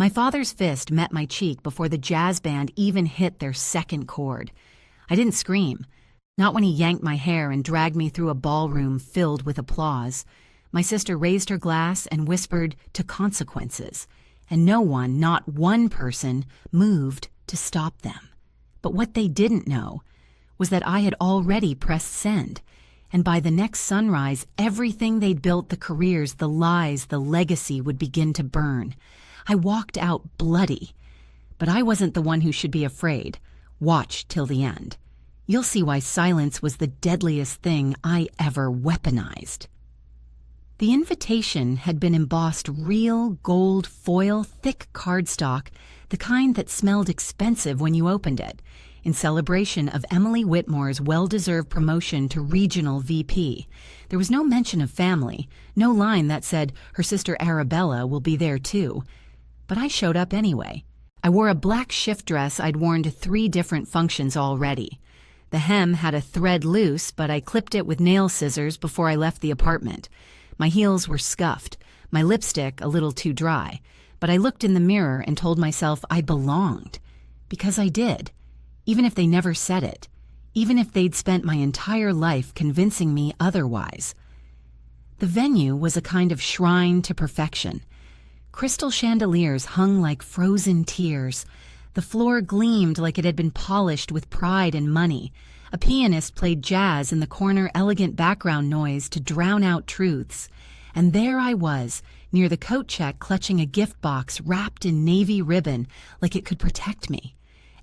My father's fist met my cheek before the jazz band even hit their second chord. I didn't scream, not when he yanked my hair and dragged me through a ballroom filled with applause. My sister raised her glass and whispered, "To consequences," and no one, not one person, moved to stop them. But what they didn't know was that I had already pressed send, and by the next sunrise, everything they'd built, the careers, the lies, the legacy, would begin to burn. I walked out bloody, but I wasn't the one who should be afraid. Watch till the end. You'll see why silence was the deadliest thing I ever weaponized. The invitation had been embossed real gold foil, thick cardstock, the kind that smelled expensive when you opened it, in celebration of Emily Whitmore's well-deserved promotion to regional VP. There was no mention of family, no line that said her sister Arabella will be there too. But I showed up anyway. I wore a black shift dress I'd worn to 3 different functions already. The hem had a thread loose, but I clipped it with nail scissors before I left the apartment. My heels were scuffed, my lipstick a little too dry, but I looked in the mirror and told myself I belonged. Because I did. Even if they never said it, even if they'd spent my entire life convincing me otherwise. The venue was a kind of shrine to perfection. Crystal chandeliers hung like frozen tears. The floor gleamed like it had been polished with pride and money. A pianist played jazz in the corner, elegant background noise to drown out truths. And there I was, near the coat check, clutching a gift box wrapped in navy ribbon like it could protect me.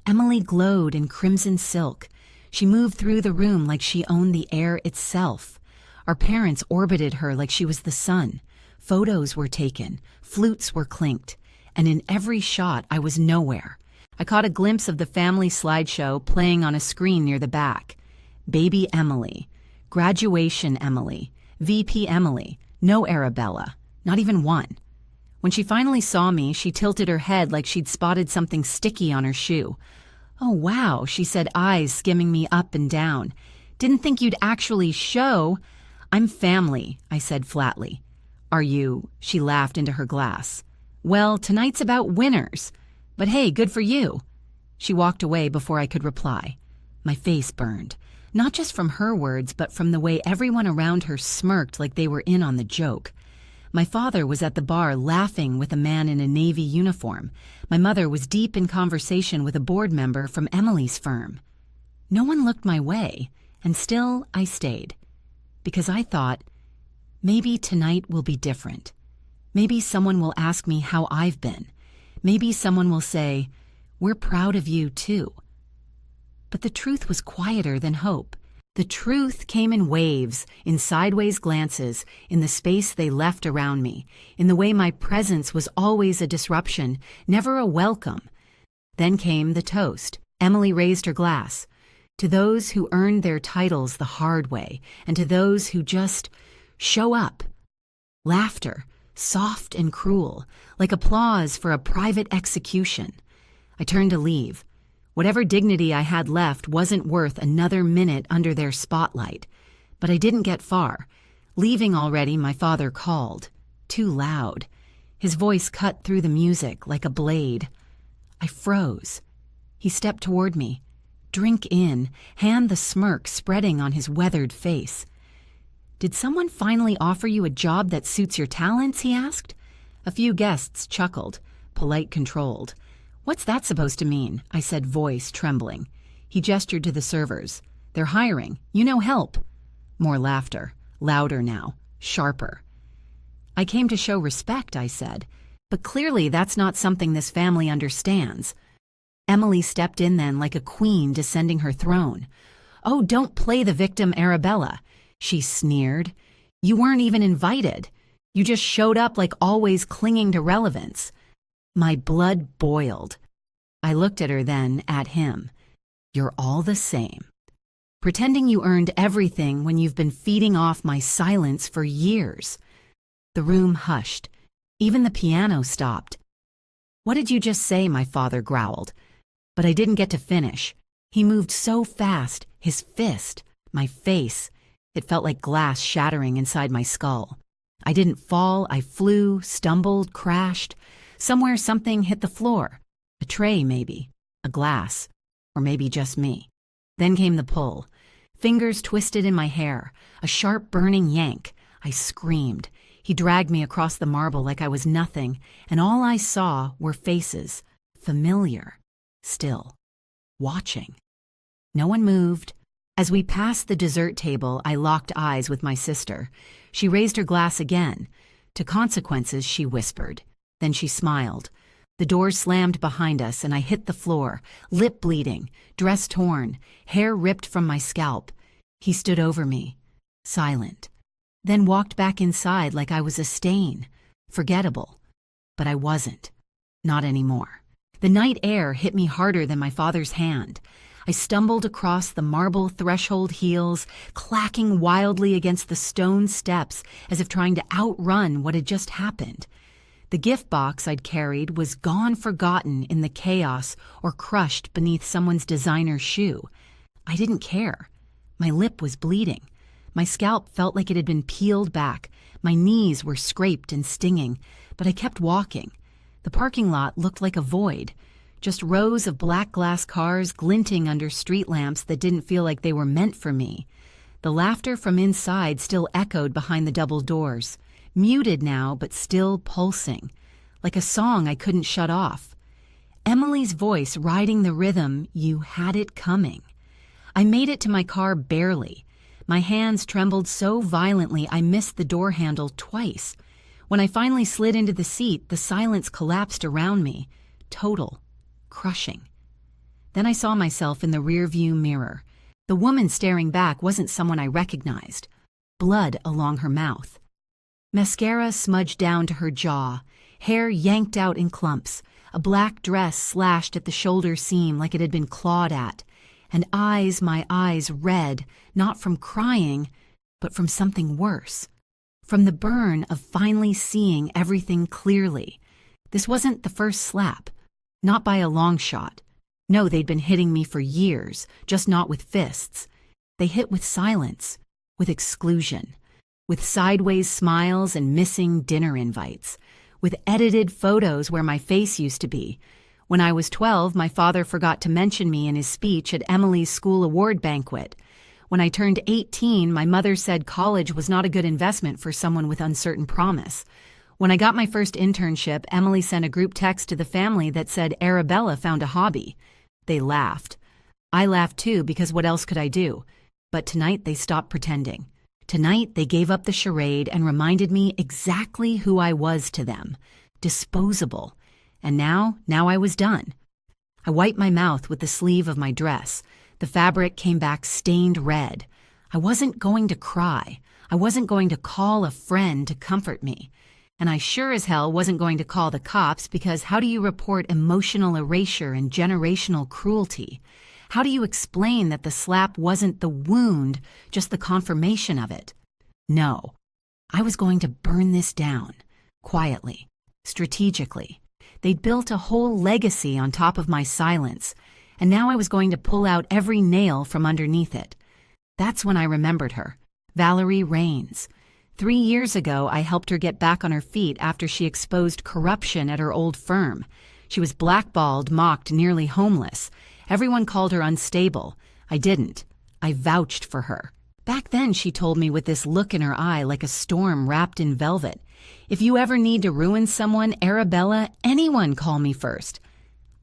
Emily glowed in crimson silk. She moved through the room like she owned the air itself. Our parents orbited her like she was the sun. Photos were taken, flutes were clinked, and in every shot I was nowhere. I caught a glimpse of the family slideshow playing on a screen near the back. Baby Emily, graduation Emily, VP Emily, no Arabella, not even one. When she finally saw me, she tilted her head like she'd spotted something sticky on her shoe. "Oh, wow," she said, eyes skimming me up and down. "Didn't think you'd actually show." "I'm family," I said flatly. "Are you?" She laughed into her glass. "Well, tonight's about winners. But hey, good for you." She walked away before I could reply. My face burned, not just from her words, but from the way everyone around her smirked like they were in on the joke. My father was at the bar laughing with a man in a Navy uniform. My mother was deep in conversation with a board member from Emily's firm. No one looked my way, and still I stayed. Because I thought, maybe tonight will be different. Maybe someone will ask me how I've been. Maybe someone will say, "We're proud of you too." But the truth was quieter than hope. The truth came in waves, in sideways glances, in the space they left around me, in the way my presence was always a disruption, never a welcome. Then came the toast. Emily raised her glass. To those who earned their titles the hard way, and to those who just show up. Laughter, soft and cruel, like applause for a private execution. I turned to leave. Whatever dignity I had left wasn't worth another minute under their spotlight. But I didn't get far. Leaving already, my father called. Too loud. His voice cut through the music like a blade. I froze. He stepped toward me. Drink in, hand the smirk spreading on his weathered face. "Did someone finally offer you a job that suits your talents?" he asked. A few guests chuckled, polite, controlled. "What's that supposed to mean?" I said, voice trembling. He gestured to the servers. "They're hiring. You know, help." More laughter, louder now, sharper. "I came to show respect," I said. "But clearly that's not something this family understands." Emily stepped in then like a queen descending her throne. "Oh, don't play the victim, Arabella," she sneered. "You weren't even invited. You just showed up like always, clinging to relevance." My blood boiled. I looked at her, then at him. "You're all the same. Pretending you earned everything when you've been feeding off my silence for years." The room hushed. Even the piano stopped. "What did you just say?" my father growled. But I didn't get to finish. He moved so fast, his fist, my face. It felt like glass shattering inside my skull. I didn't fall, I flew, stumbled, crashed. Somewhere something hit the floor. A tray, maybe. A glass. Or maybe just me. Then came the pull. Fingers twisted in my hair. A sharp, burning yank. I screamed. He dragged me across the marble like I was nothing, and all I saw were faces. Familiar. Still. Watching. No one moved. As we passed the dessert table, I locked eyes with my sister. She raised her glass again. To consequences, she whispered. Then she smiled. The door slammed behind us, and I hit the floor, lip bleeding, dress torn, hair ripped from my scalp. He stood over me, silent, then walked back inside like I was a stain, forgettable. But I wasn't. Not anymore. The night air hit me harder than my father's hand. I stumbled across the marble threshold heels, clacking wildly against the stone steps as if trying to outrun what had just happened. The gift box I'd carried was gone, forgotten in the chaos, or crushed beneath someone's designer shoe. I didn't care. My lip was bleeding. My scalp felt like it had been peeled back. My knees were scraped and stinging, but I kept walking. The parking lot looked like a void, just rows of black glass cars glinting under street lamps that didn't feel like they were meant for me. The laughter from inside still echoed behind the double doors, muted now but still pulsing, like a song I couldn't shut off. Emily's voice riding the rhythm, "You had it coming." I made it to my car barely. My hands trembled so violently I missed the door handle twice. When I finally slid into the seat, the silence collapsed around me. Total. Crushing. Then I saw myself in the rearview mirror. The woman staring back wasn't someone I recognized. Blood along her mouth. Mascara smudged down to her jaw, hair yanked out in clumps, a black dress slashed at the shoulder seam like it had been clawed at, and my eyes red, not from crying, but from something worse. From the burn of finally seeing everything clearly. This wasn't the first slap. Not by a long shot. No, they'd been hitting me for years, just not with fists. They hit with silence, with exclusion, with sideways smiles and missing dinner invites, with edited photos where my face used to be. When I was 12, my father forgot to mention me in his speech at Emily's school award banquet. When I turned 18, my mother said college was not a good investment for someone with uncertain promise. When I got my first internship, Emily sent a group text to the family that said Arabella found a hobby. They laughed. I laughed too, because what else could I do? But tonight they stopped pretending. Tonight they gave up the charade and reminded me exactly who I was to them. Disposable. And now I was done. I wiped my mouth with the sleeve of my dress. The fabric came back stained red. I wasn't going to cry. I wasn't going to call a friend to comfort me. And I sure as hell wasn't going to call the cops, because how do you report emotional erasure and generational cruelty? How do you explain that the slap wasn't the wound, just the confirmation of it? No. I was going to burn this down. Quietly. Strategically. They'd built a whole legacy on top of my silence, and now I was going to pull out every nail from underneath it. That's when I remembered her. Valerie Rains. 3 years ago, I helped her get back on her feet after she exposed corruption at her old firm. She was blackballed, mocked, nearly homeless. Everyone called her unstable. I didn't. I vouched for her. Back then, she told me with this look in her eye like a storm wrapped in velvet, "If you ever need to ruin someone, Arabella, anyone call me first."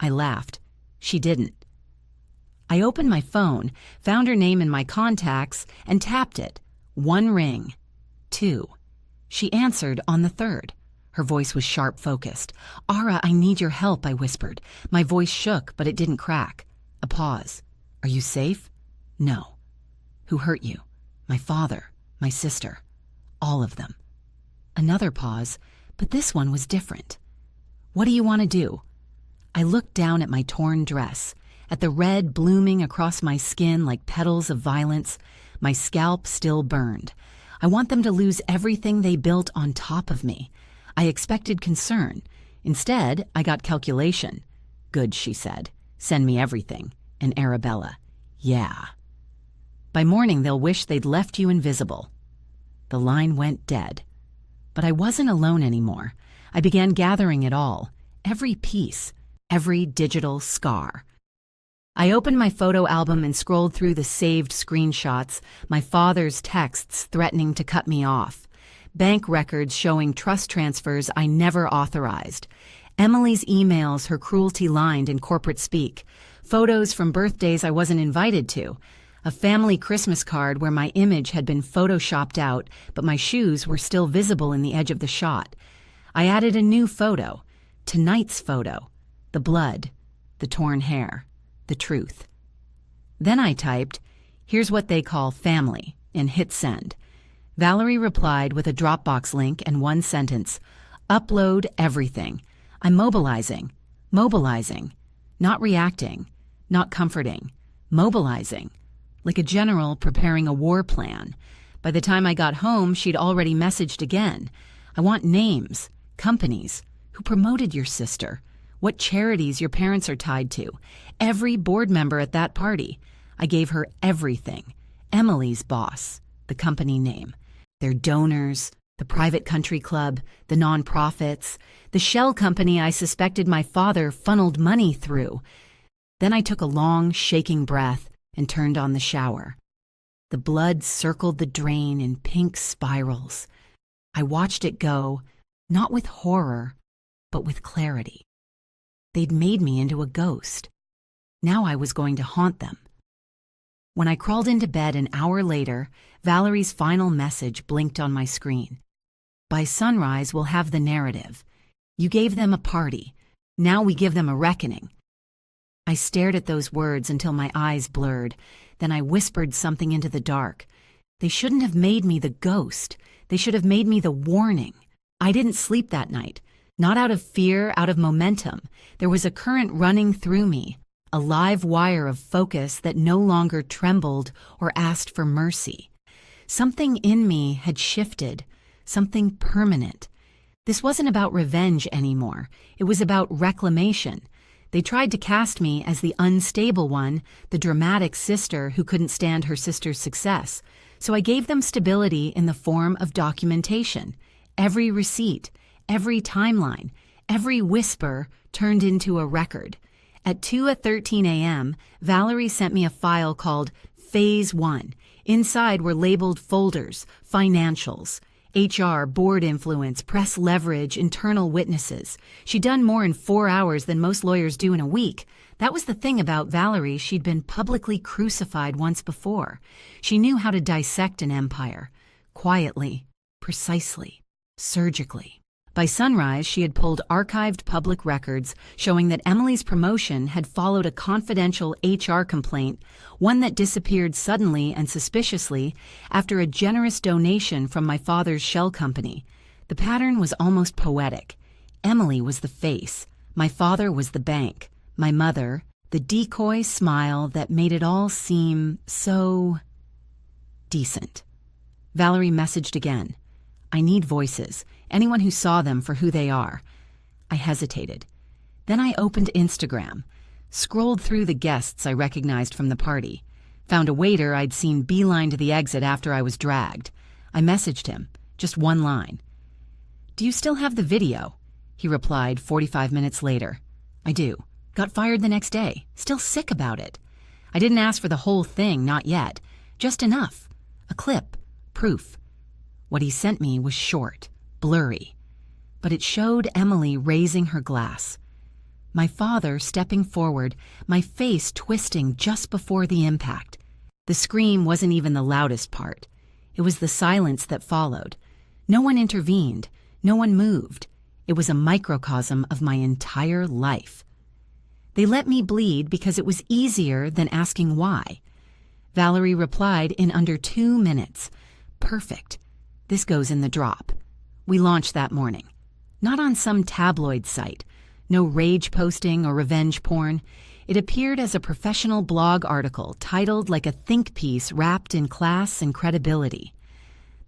I laughed. She didn't. I opened my phone, found her name in my contacts, and tapped it. 1 ring. 2. She answered on the 3rd. Her voice was sharp-focused. "Ara, I need your help," I whispered. My voice shook, but it didn't crack. A pause. "Are you safe?" "No." "Who hurt you?" "My father, my sister, all of them." Another pause, but this one was different. "What do you want to do?" I looked down at my torn dress, at the red blooming across my skin like petals of violence. My scalp still burned. I want them to lose everything they built on top of me. I expected concern. Instead, I got calculation. "Good," she said. "Send me everything." And Arabella, "Yeah. By morning, they'll wish they'd left you invisible." The line went dead. But I wasn't alone anymore. I began gathering it all. every piece, every digital scar. I opened my photo album and scrolled through the saved screenshots, my father's texts threatening to cut me off, bank records showing trust transfers I never authorized, Emily's emails her cruelty lined in corporate speak, photos from birthdays I wasn't invited to, a family Christmas card where my image had been photoshopped out, but my shoes were still visible in the edge of the shot. I added a new photo, tonight's photo, the blood, the torn hair, the truth. Then I typed, "Here's what they call family," and hit send. Valerie replied with a Dropbox link and one sentence, "Upload everything. I'm mobilizing. Mobilizing. Not reacting. Not comforting. Mobilizing." Like a general preparing a war plan. By the time I got home, she'd already messaged again. "I want names, companies, who promoted your sister, what charities your parents are tied to, every board member at that party." I gave her everything. Emily's boss, the company name, their donors, the private country club, the nonprofits, the shell company I suspected my father funneled money through. Then I took a long, shaking breath and turned on the shower. The blood circled the drain in pink spirals. I watched it go, not with horror, but with clarity. They'd made me into a ghost. Now I was going to haunt them. When I crawled into bed an hour later, Valerie's final message blinked on my screen. "By sunrise, we'll have the narrative. You gave them a party. Now we give them a reckoning." I stared at those words until my eyes blurred. Then I whispered something into the dark. They shouldn't have made me the ghost. They should have made me the warning. I didn't sleep that night. Not out of fear, out of momentum. There was a current running through me, a live wire of focus that no longer trembled or asked for mercy. Something in me had shifted, something permanent. This wasn't about revenge anymore. It was about reclamation. They tried to cast me as the unstable one, the dramatic sister who couldn't stand her sister's success. So I gave them stability in the form of documentation. Every receipt, every timeline, every whisper turned into a record. At 2:13 a.m., Valerie sent me a file called Phase 1. Inside were labeled folders, financials, HR, board influence, press leverage, internal witnesses. She'd done more in 4 hours than most lawyers do in a week. That was the thing about Valerie. She'd been publicly crucified once before. She knew how to dissect an empire. Quietly, precisely, surgically. By sunrise, she had pulled archived public records showing that Emily's promotion had followed a confidential HR complaint, one that disappeared suddenly and suspiciously after a generous donation from my father's shell company. The pattern was almost poetic. Emily was the face. My father was the bank. My mother, the decoy smile that made it all seem so decent. Valerie messaged again. "I need voices. Anyone who saw them for who they are." I hesitated. Then I opened Instagram, scrolled through the guests I recognized from the party, found a waiter I'd seen beeline to the exit after I was dragged. I messaged him, just one line. "Do you still have the video?" He replied 45 minutes later. "I do. Got fired the next day. Still sick about it." I didn't ask for the whole thing, not yet. Just enough. A clip. Proof. What he sent me was short, blurry, but it showed Emily raising her glass. My father stepping forward, my face twisting just before the impact. The scream wasn't even the loudest part. It was the silence that followed. No one intervened. No one moved. It was a microcosm of my entire life. They let me bleed because it was easier than asking why. Valerie replied in under 2 minutes. "Perfect. This goes in the drop." We launched that morning. Not on some tabloid site. No rage posting or revenge porn. It appeared as a professional blog article titled like a think piece wrapped in class and credibility.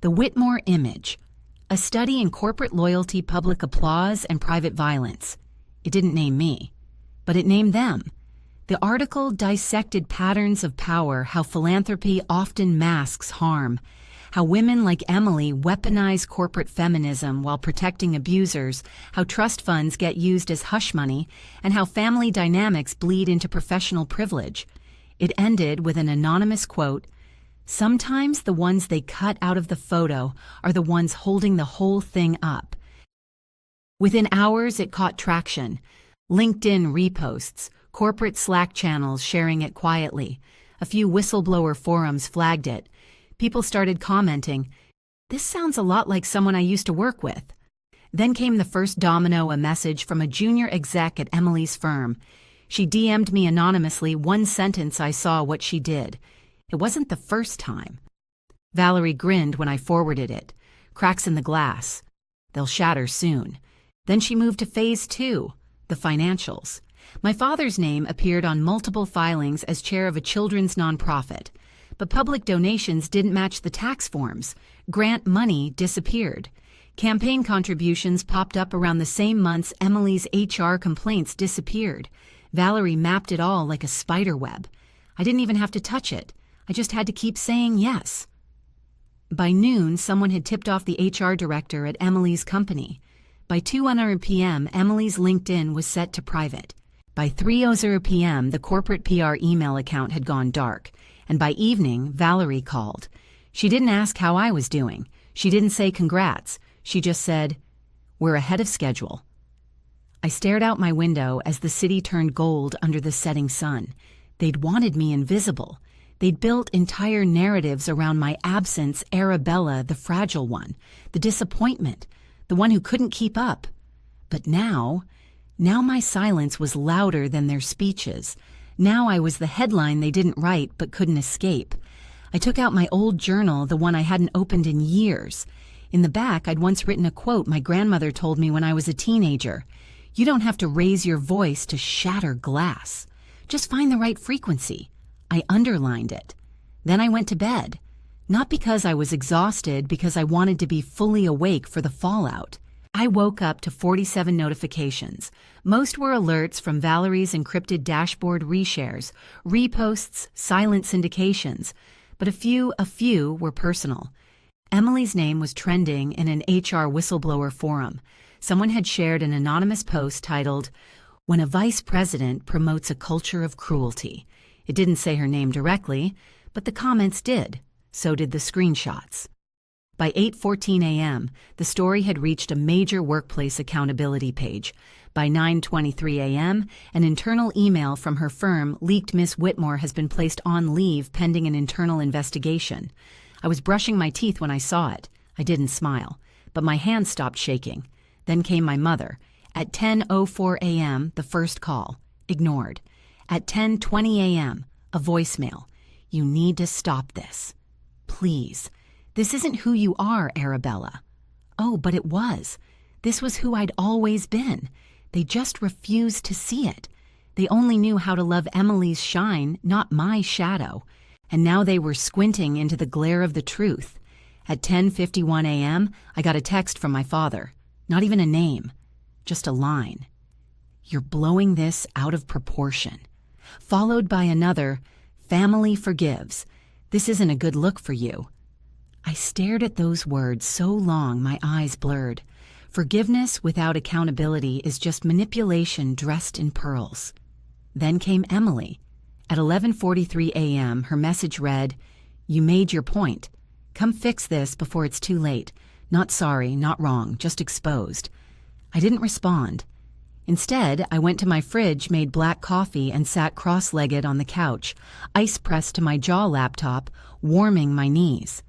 The Whitmore Image. A study in corporate loyalty, public applause, and private violence. It didn't name me, but it named them. The article dissected patterns of power, how philanthropy often masks harm, how women like Emily weaponize corporate feminism while protecting abusers, how trust funds get used as hush money, and how family dynamics bleed into professional privilege. It ended with an anonymous quote, "Sometimes the ones they cut out of the photo are the ones holding the whole thing up." Within hours, it caught traction. LinkedIn reposts, corporate Slack channels sharing it quietly. A few whistleblower forums flagged it. People started commenting, "This sounds a lot like someone I used to work with." Then came the first domino, a message from a junior exec at Emily's firm. She DM'd me anonymously one sentence I saw what she did. It wasn't the first time. Valerie grinned when I forwarded it. Cracks in the glass. They'll shatter soon. Then she moved to phase 2, the financials. My father's name appeared on multiple filings as chair of a children's nonprofit, but public donations didn't match the tax forms. Grant money disappeared. Campaign contributions popped up around the same months Emily's HR complaints disappeared. Valerie mapped it all like a spider web. I didn't even have to touch it. I just had to keep saying yes. By noon, someone had tipped off the HR director at Emily's company. By 2:00 p.m., Emily's LinkedIn was set to private. By 3:00 p.m., the corporate PR email account had gone dark, and by evening, Valerie called. She didn't ask how I was doing. She didn't say congrats. She just said, "We're ahead of schedule." I stared out my window as the city turned gold under the setting sun. They'd wanted me invisible. They'd built entire narratives around my absence, Arabella, the fragile one, the disappointment, the one who couldn't keep up. But now my silence was louder than their speeches. Now I was the headline they didn't write but couldn't escape. I took out my old journal, the one I hadn't opened in years. In the back, I'd once written a quote my grandmother told me when I was a teenager. "You don't have to raise your voice to shatter glass. Just find the right frequency." I underlined it. Then I went to bed. Not because I was exhausted, because I wanted to be fully awake for the fallout. I woke up to 47 notifications. Most were alerts from Valerie's encrypted dashboard reshares, reposts, silent syndications, but a few were personal. Emily's name was trending in an HR whistleblower forum. Someone had shared an anonymous post titled, "When a vice president promotes a culture of cruelty." It didn't say her name directly, but the comments did. So did the screenshots. By 8:14 a.m., the story had reached a major workplace accountability page. By 9:23 a.m., an internal email from her firm leaked Miss Whitmore has been placed on leave pending an internal investigation. I was brushing my teeth when I saw it. I didn't smile, but my hand stopped shaking. Then came my mother. At 10:04 a.m., the first call. Ignored. At 10:20 a.m., a voicemail. "You need to stop this. Please. This isn't who you are, Arabella." Oh, but it was. This was who I'd always been. They just refused to see it. They only knew how to love Emily's shine, not my shadow. And now they were squinting into the glare of the truth. At 10:51 a.m., I got a text from my father. Not even a name. Just a line. "You're blowing this out of proportion." Followed by another, "Family forgives. This isn't a good look for you." I stared at those words so long my eyes blurred. Forgiveness without accountability is just manipulation dressed in pearls. Then came Emily. At 11:43 a.m., her message read, "You made your point. Come fix this before it's too late. Not sorry, not wrong, just exposed." I didn't respond. Instead, I went to my fridge, made black coffee, and sat cross-legged on the couch, ice pressed to my jaw laptop, warming my knees.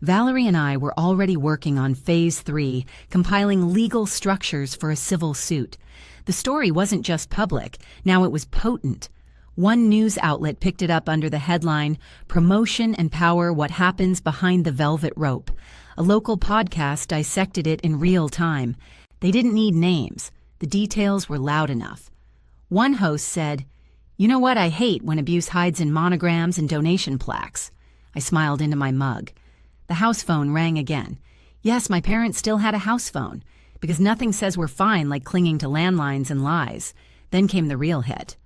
Valerie and I were already working on Phase 3, compiling legal structures for a civil suit. The story wasn't just public, now it was potent. One news outlet picked it up under the headline, "Promotion and Power: What Happens Behind the Velvet Rope." A local podcast dissected it in real time. They didn't need names. The details were loud enough. One host said, "You know what I hate when abuse hides in monograms and donation plaques." I smiled into my mug. The house phone rang again. Yes, my parents still had a house phone, because nothing says we're fine like clinging to landlines and lies. Then came the real hit.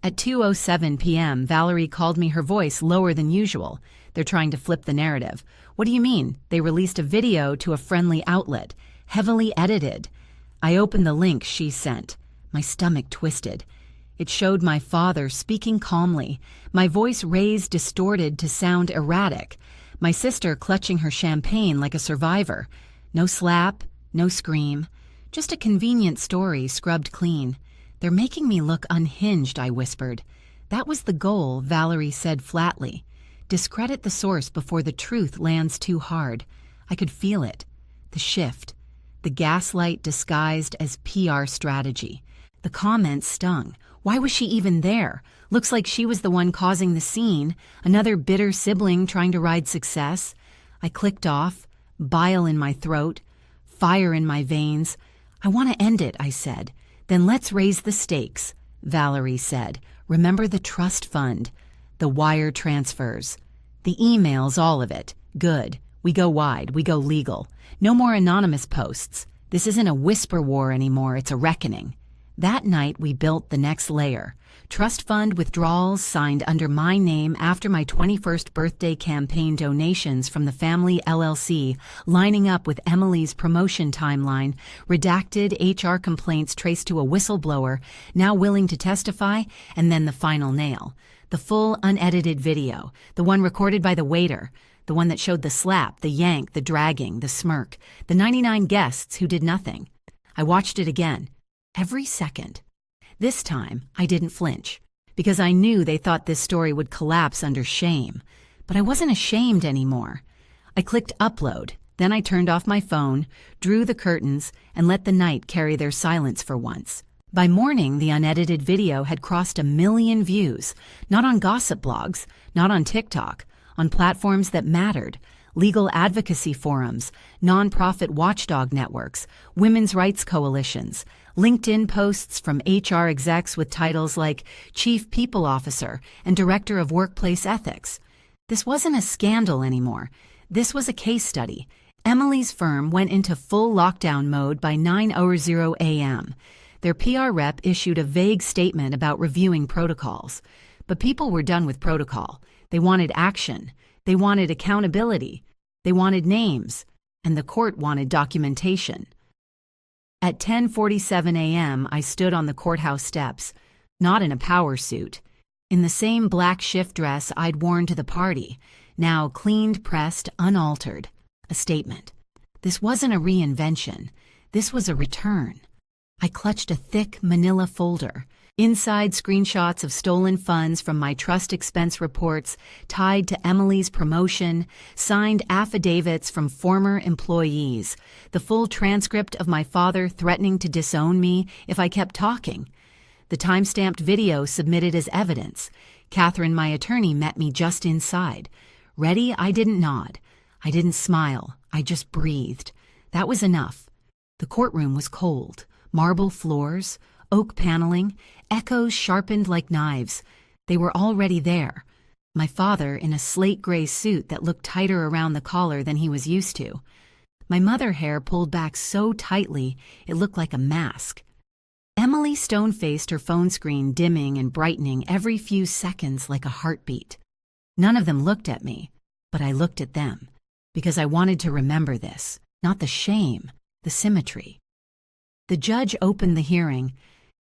At 2:07 p.m., Valerie called me, her voice lower than usual. They're trying to flip the narrative. What do you mean? They released a video to a friendly outlet, heavily edited. I opened the link she sent. My stomach twisted. It showed my father speaking calmly, my voice raised distorted to sound erratic, my sister clutching her champagne like a survivor. No slap, no scream, just a convenient story scrubbed clean. They're making me look unhinged, I whispered. That was the goal, Valerie said flatly. Discredit the source before the truth lands too hard. I could feel it. The shift. The gaslight disguised as PR strategy. The comments stung. Why was she even there? Looks like she was the one causing the scene, another bitter sibling trying to ride success. I clicked off, bile in my throat, fire in my veins. I want to end it, I said. Then let's raise the stakes, Valerie said. Remember the trust fund, the wire transfers, the emails, all of it. Good. We go wide, we go legal. No more anonymous posts. This isn't a whisper war anymore, it's a reckoning. That night, we built the next layer. Trust fund withdrawals signed under my name after my 21st birthday campaign donations from the family LLC, lining up with Emily's promotion timeline, redacted HR complaints traced to a whistleblower, now willing to testify, and then the final nail. The full unedited video, the one recorded by the waiter, the one that showed the slap, the yank, the dragging, the smirk, the 99 guests who did nothing. I watched it again. Every second. This time, I didn't flinch, because I knew they thought this story would collapse under shame. But I wasn't ashamed anymore. I clicked upload, then I turned off my phone, drew the curtains, and let the night carry their silence for once. By morning, the unedited video had crossed 1 million views, not on gossip blogs, not on TikTok, on platforms that mattered. Legal advocacy forums, nonprofit watchdog networks, women's rights coalitions, LinkedIn posts from HR execs with titles like Chief People Officer and Director of Workplace Ethics. This wasn't a scandal anymore. This was a case study. Emily's firm went into full lockdown mode by 9:00 a.m. Their PR rep issued a vague statement about reviewing protocols. But people were done with protocol. They wanted action. They wanted accountability. They wanted names, and the court wanted documentation. At 10:47 a.m., I stood on the courthouse steps, not in a power suit, in the same black shift dress I'd worn to the party, now cleaned, pressed, unaltered. A statement. This wasn't a reinvention. This was a return. I clutched a thick manila folder. Inside, screenshots of stolen funds from my trust expense reports tied to Emily's promotion, signed affidavits from former employees, the full transcript of my father threatening to disown me if I kept talking. The time-stamped video submitted as evidence. Catherine, my attorney, met me just inside. Ready? I didn't nod. I didn't smile. I just breathed. That was enough. The courtroom was cold. Marble floors, oak paneling, echoes sharpened like knives. They were already there. My father in a slate gray suit that looked tighter around the collar than he was used to. My mother hair pulled back so tightly it looked like a mask. Emily stone-faced, her phone screen dimming and brightening every few seconds like a heartbeat. None of them looked at me, but I looked at them, because I wanted to remember this, not the shame, the symmetry. The judge opened the hearing.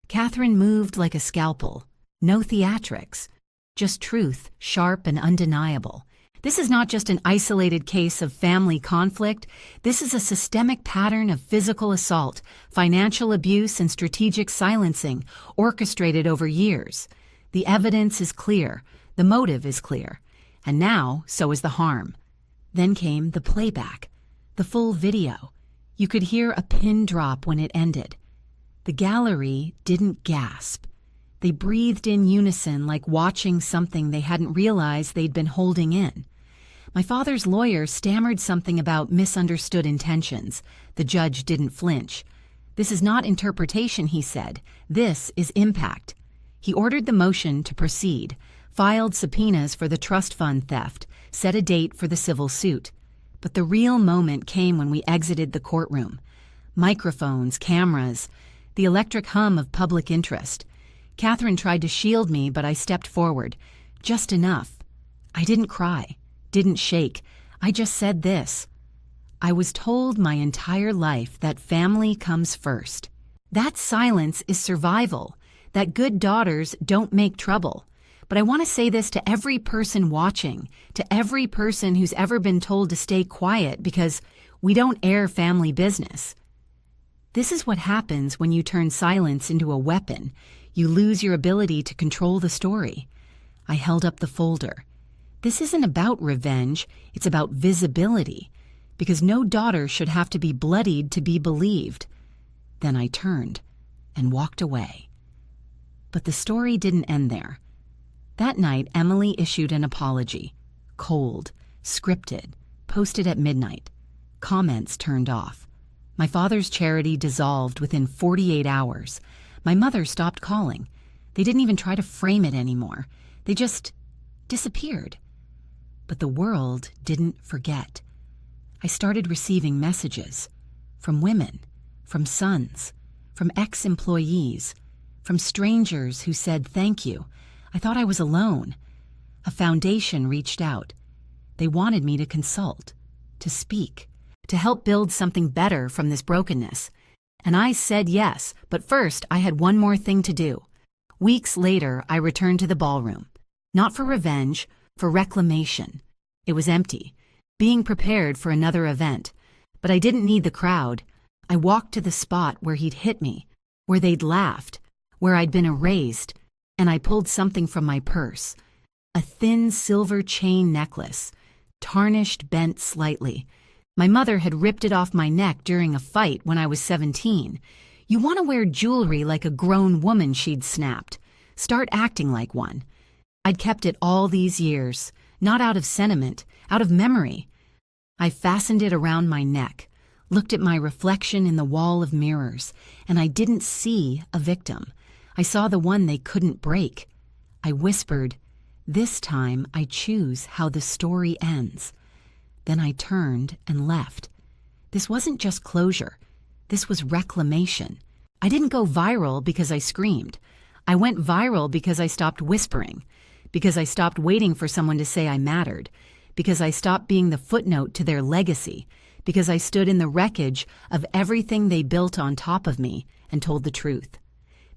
Catherine moved like a scalpel. No theatrics. Just truth, sharp and undeniable. This is not just an isolated case of family conflict. This is a systemic pattern of physical assault, financial abuse, and strategic silencing, orchestrated over years. The evidence is clear. The motive is clear. And now, so is the harm. Then came the playback. The full video. You could hear a pin drop when it ended. The gallery didn't gasp. They breathed in unison like watching something they hadn't realized they'd been holding in. My father's lawyer stammered something about misunderstood intentions. The judge didn't flinch. This is not interpretation, he said. This is impact. He ordered the motion to proceed, filed subpoenas for the trust fund theft, set a date for the civil suit. But the real moment came when we exited the courtroom. Microphones, cameras, the electric hum of public interest. Catherine tried to shield me, but I stepped forward. Just enough. I didn't cry, didn't shake. I just said this. I was told my entire life that family comes first. That silence is survival, that good daughters don't make trouble. But I want to say this to every person watching, to every person who's ever been told to stay quiet because we don't air family business. This is what happens when you turn silence into a weapon. You lose your ability to control the story. I held up the folder. This isn't about revenge, it's about visibility, because no daughter should have to be bloodied to be believed. Then I turned and walked away. But the story didn't end there. That night, Emily issued an apology. Cold, scripted, posted at midnight. Comments turned off. My father's charity dissolved within 48 hours. My mother stopped calling. They didn't even try to frame it anymore. They just disappeared. But the world didn't forget. I started receiving messages from women, from sons, from ex-employees, from strangers who said thank you. I thought I was alone. A foundation reached out. They wanted me to consult, to speak, to help build something better from this brokenness. And I said yes, but first I had one more thing to do. Weeks later, I returned to the ballroom. Not for revenge, for reclamation. It was empty, being prepared for another event. But I didn't need the crowd. I walked to the spot where he'd hit me, where they'd laughed, where I'd been erased, and I pulled something from my purse. A thin silver chain necklace, tarnished, bent slightly. My mother had ripped it off my neck during a fight when I was 17. You want to wear jewelry like a grown woman, she'd snapped. Start acting like one. I'd kept it all these years, not out of sentiment, out of memory. I fastened it around my neck, looked at my reflection in the wall of mirrors, and I didn't see a victim. I saw the one they couldn't break. I whispered, "This time I choose how the story ends." Then I turned and left. This wasn't just closure. This was reclamation. I didn't go viral because I screamed. I went viral because I stopped whispering, because I stopped waiting for someone to say I mattered, because I stopped being the footnote to their legacy, because I stood in the wreckage of everything they built on top of me and told the truth.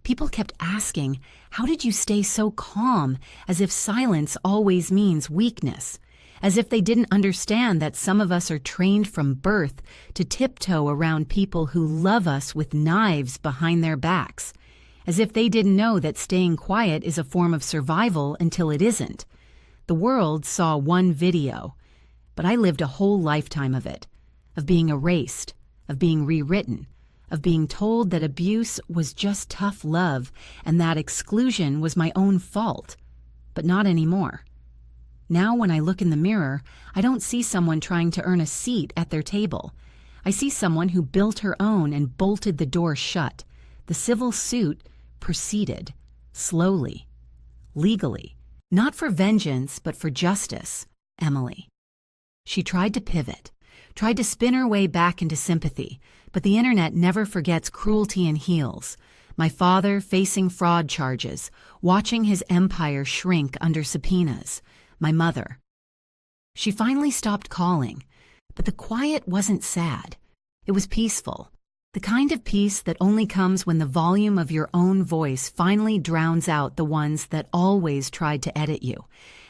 People kept asking, how did you stay so calm, as if silence always means weakness, as if they didn't understand that some of us are trained from birth to tiptoe around people who love us with knives behind their backs, as if they didn't know that staying quiet is a form of survival until it isn't. The world saw one video, but I lived a whole lifetime of it, of being erased, of being rewritten, of being told that abuse was just tough love and that exclusion was my own fault. But not anymore. Now when I look in the mirror, I don't see someone trying to earn a seat at their table. I see someone who built her own and bolted the door shut. The civil suit proceeded, slowly, legally, not for vengeance but for justice. Emily. She tried to pivot, tried to spin her way back into sympathy, but the internet never forgets cruelty and heels. My father facing fraud charges, watching his empire shrink under subpoenas. My mother. She finally stopped calling, but the quiet wasn't sad. It was peaceful, the kind of peace that only comes when the volume of your own voice finally drowns out the ones that always tried to edit you.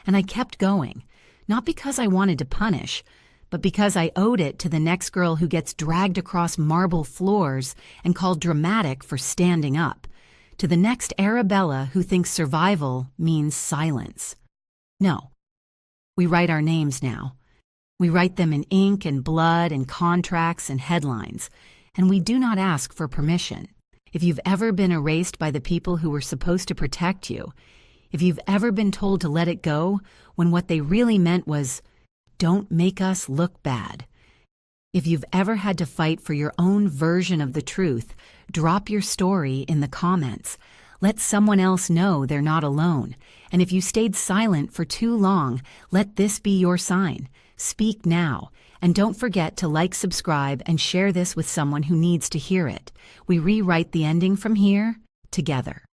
And I kept going, not because I wanted to punish, but because I owed it to the next girl who gets dragged across marble floors and called dramatic for standing up, to the next Arabella who thinks survival means silence. No. We write our names now. We write them in ink and blood and contracts and headlines, and we do not ask for permission. If you've ever been erased by the people who were supposed to protect you, if you've ever been told to let it go when what they really meant was, "Don't make us look bad." If you've ever had to fight for your own version of the truth, drop your story in the comments. Let someone else know they're not alone. And if you stayed silent for too long, let this be your sign. Speak now. And don't forget to like, subscribe, and share this with someone who needs to hear it. We rewrite the ending from here together.